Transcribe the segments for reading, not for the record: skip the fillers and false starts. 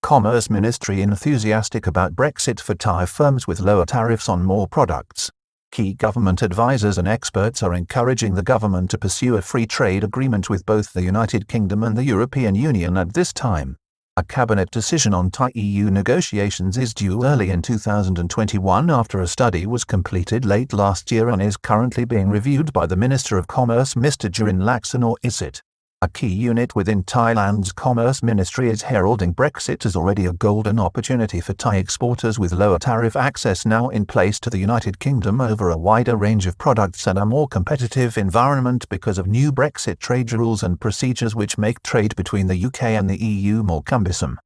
Commerce Ministry enthusiastic about Brexit for Thai firms with lower tariffs on more products. Key government advisors and experts are encouraging the government to pursue a free trade agreement with both the United Kingdom and the European Union at this time. A cabinet decision on Thai-EU negotiations is due early in 2021 after a study was completed late last year and is currently being reviewed by the Minister of Commerce Mr. Jurin Laksanawisit. A key unit within Thailand's Commerce Ministry is heralding Brexit as already a golden opportunity for Thai exporters with lower tariff access now in place to the United Kingdom over a wider range of products and a more competitive environment because of new Brexit trade rules and procedures which make trade between the UK and the EU more cumbersome.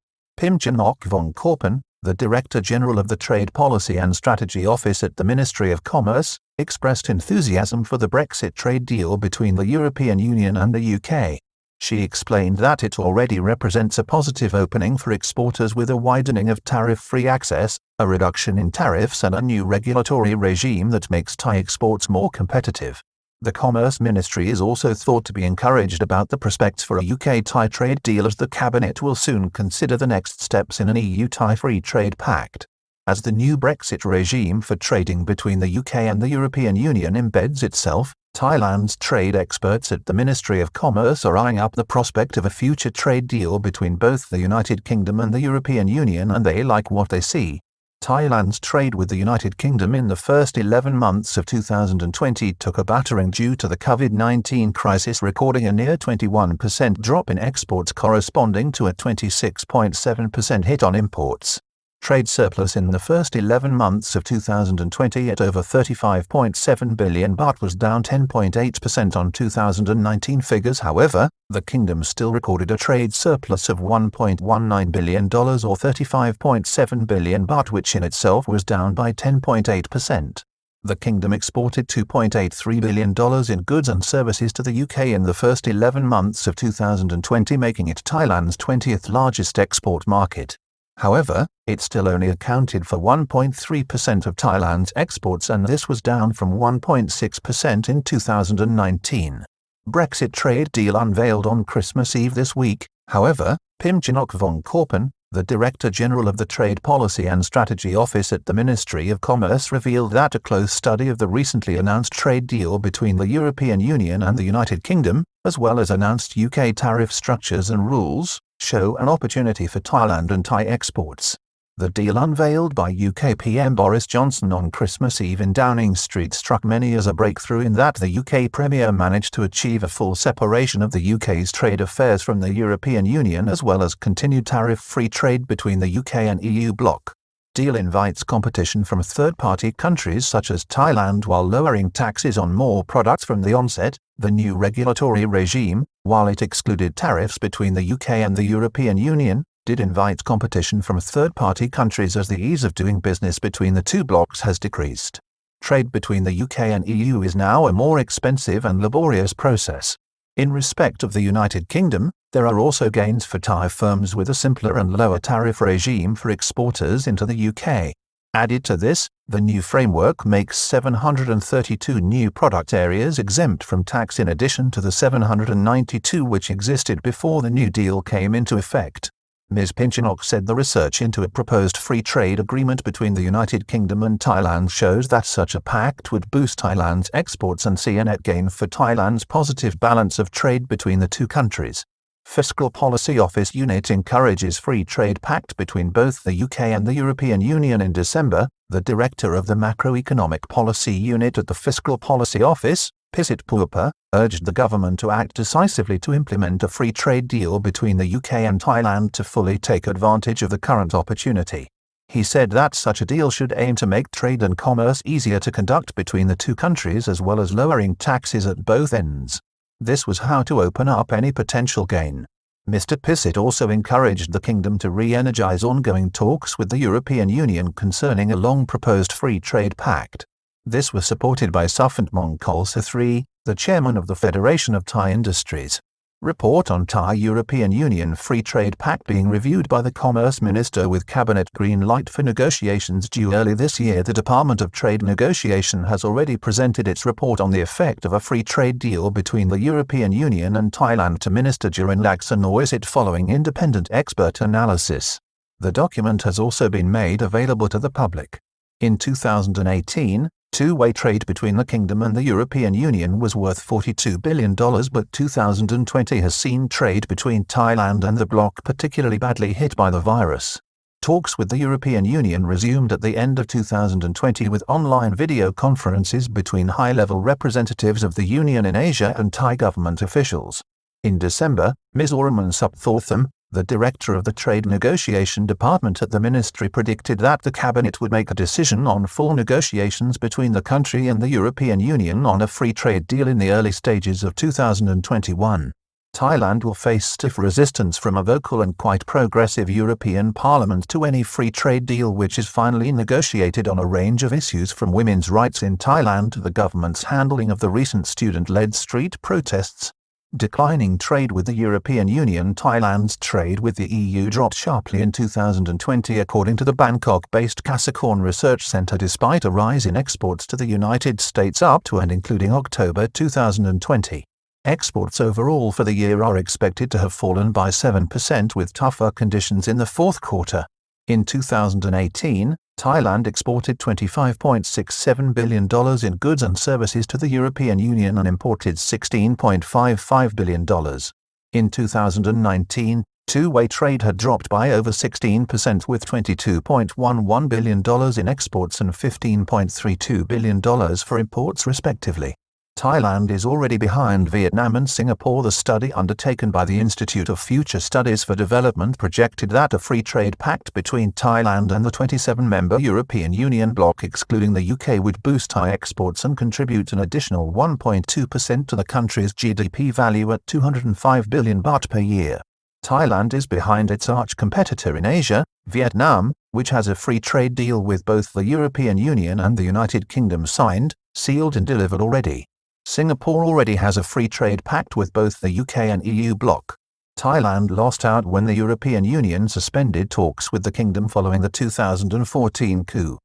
Korpen, the Director General of the Trade Policy and Strategy Office at the Ministry of Commerce, expressed enthusiasm for the Brexit trade deal between the European Union and the UK. She explained that it already represents a positive opening for exporters with a widening of tariff-free access, a reduction in tariffs and a new regulatory regime that makes Thai exports more competitive. The Commerce Ministry is also thought to be encouraged about the prospects for a UK-Thai trade deal as the Cabinet will soon consider the next steps in an EU-Thai free trade pact. As the new Brexit regime for trading between the UK and the European Union embeds itself, Thailand's trade experts at the Ministry of Commerce are eyeing up the prospect of a future trade deal between both the United Kingdom and the European Union, and they like what they see. Thailand's trade with the United Kingdom in the first 11 months of 2020 took a battering due to the COVID-19 crisis, recording a near 21% drop in exports corresponding to a 26.7% hit on imports. Trade surplus in the first 11 months of 2020 at over 35.7 billion baht was down 10.8% on 2019 figures. However, the kingdom still recorded a trade surplus of $1.19 billion or 35.7 billion baht, which in itself was down by 10.8%. The kingdom exported $2.83 billion in goods and services to the UK in the first 11 months of 2020, making it Thailand's 20th largest export market. However, it still only accounted for 1.3% of Thailand's exports, and this was down from 1.6% in 2019. Brexit trade deal unveiled on Christmas Eve this week. However, Korpen, the Director General of the Trade Policy and Strategy Office at the Ministry of Commerce, revealed that a close study of the recently announced trade deal between the European Union and the United Kingdom, as well as announced UK tariff structures and rules, show an opportunity for Thailand and Thai exports. The deal unveiled by UK PM Boris Johnson on Christmas Eve in Downing Street struck many as a breakthrough in that the UK Premier managed to achieve a full separation of the UK's trade affairs from the European Union, as well as continued tariff-free trade between the UK and EU bloc. Deal invites competition from third-party countries such as Thailand while lowering taxes on more products from the onset. The new regulatory regime, while it excluded tariffs between the UK and the European Union, did invite competition from third-party countries as the ease of doing business between the two blocs has decreased. Trade between the UK and EU is now a more expensive and laborious process. In respect of the United Kingdom, there are also gains for Thai firms with a simpler and lower tariff regime for exporters into the UK. Added to this, the new framework makes 732 new product areas exempt from tax in addition to the 792 which existed before the new deal came into effect. Ms. Pinchinok said the research into a proposed free trade agreement between the United Kingdom and Thailand shows that such a pact would boost Thailand's exports and see a net gain for Thailand's positive balance of trade between the two countries. Fiscal Policy Office Unit encourages free trade pact between both the UK and the European Union. In December, the Director of the Macroeconomic Policy Unit at the Fiscal Policy Office, Pisit Purpa, urged the government to act decisively to implement a free trade deal between the UK and Thailand to fully take advantage of the current opportunity. He said that such a deal should aim to make trade and commerce easier to conduct between the two countries, as well as lowering taxes at both ends. This was how to open up any potential gain. Mr. Pisit also encouraged the kingdom to re-energize ongoing talks with the European Union concerning a long-proposed free trade pact. This was supported by Suphant Mongkol Sathri, the chairman of the Federation of Thai Industries. Report on Thai-European Union Free Trade Pact being reviewed by the Commerce Minister with Cabinet green light for negotiations due early this year. The Department of Trade Negotiation has already presented its report on the effect of a free trade deal between the European Union and Thailand to Minister Jurin Laksanawisit following independent expert analysis. The document has also been made available to the public. In 2018, two-way trade between the Kingdom and the European Union was worth $42 billion, but 2020 has seen trade between Thailand and the bloc particularly badly hit by the virus. Talks with the European Union resumed at the end of 2020 with online video conferences between high-level representatives of the Union in Asia and Thai government officials. In December, Ms. Aureman Supthortham, the director of the Trade Negotiation Department at the Ministry, predicted that the Cabinet would make a decision on full negotiations between the country and the European Union on a free trade deal in the early stages of 2021. Thailand will face stiff resistance from a vocal and quite progressive European Parliament to any free trade deal which is finally negotiated on a range of issues from women's rights in Thailand to the government's handling of the recent student-led street protests. Declining trade with the European Union. Thailand's trade with the EU dropped sharply in 2020 according to the Bangkok-based Casacorn Research Centre, despite a rise in exports to the United States up to and including October 2020. Exports overall for the year are expected to have fallen by 7% with tougher conditions in the fourth quarter. In 2018, Thailand exported $25.67 billion in goods and services to the European Union and imported $16.55 billion. In 2019, two-way trade had dropped by over 16% with $22.11 billion in exports and $15.32 billion for imports respectively. Thailand is already behind Vietnam and Singapore. The study undertaken by the Institute of Future Studies for Development projected that a free trade pact between Thailand and the 27-member European Union bloc, excluding the UK, would boost Thai exports and contribute an additional 1.2% to the country's GDP value at 205 billion baht per year. Thailand is behind its arch-competitor in Asia, Vietnam, which has a free trade deal with both the European Union and the United Kingdom signed, sealed and delivered already. Singapore already has a free trade pact with both the UK and EU bloc. Thailand lost out when the European Union suspended talks with the kingdom following the 2014 coup.